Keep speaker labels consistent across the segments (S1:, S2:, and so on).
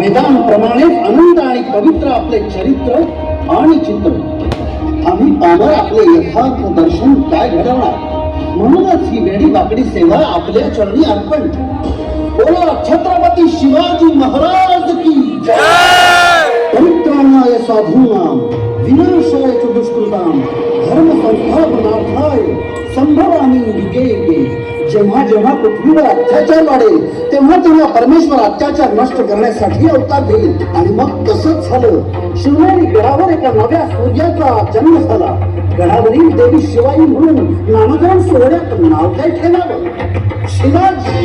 S1: वेदांप्रमाणे अनंत आणि पवित्र आपले चरित्र आणि चित्र. आम्ही पामर आपले यथार्थ दर्शन काय घडवणार. म्हणूनच ही वेडी वाकडी सेवा आपल्या चरणी अर्पण. बोला छत्रपती शिवाजी महाराज की परित्राणाय साधूनाम विनाशाय च दुष्कृताम धर्म संस्थापनार्थाय संभवामी युगे युगे. जेव्हा जेव्हा पृथ्वीवर अत्याचार वाढेल तेव्हा तेव्हा परमेश्वर अत्याचार नष्ट करण्यासाठी अवतार देईल. आणि मग तसंच झालं. शिवनेरी गडावर एका नव्या सूर्याचा जन्म झाला. गडावरील देवी शिवाई म्हणून नामकरण सोहळ्यात नाव काय ठेवावं. शिवाजी.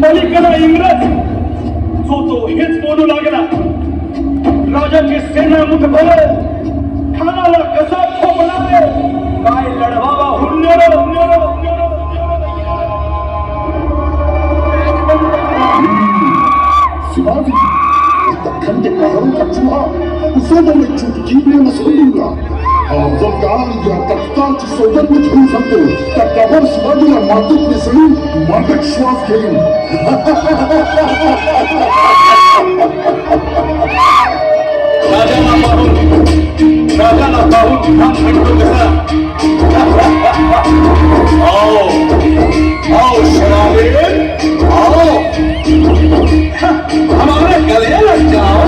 S2: पलीकडे इंग्रज जो तो हेच बोलू लागला. राजाची सेना मुठभर ठाणाला कसा ठोकणार. काय लढवावा हुन्नर.
S3: शिवाजी दक्खन के पहाड़ों का चूहा उसे तो मैं चुटकी में मसल दूंगा. जर का या तख्ताची सौजन्य घेऊ शकतो तर त्यावर शिवाजीला मातूक मिसळून मातक श्वास घेईन.
S2: राजाला पाहून हा म्हणतो कसा. आओ शराबे आओ हमारे गले लग जाओ.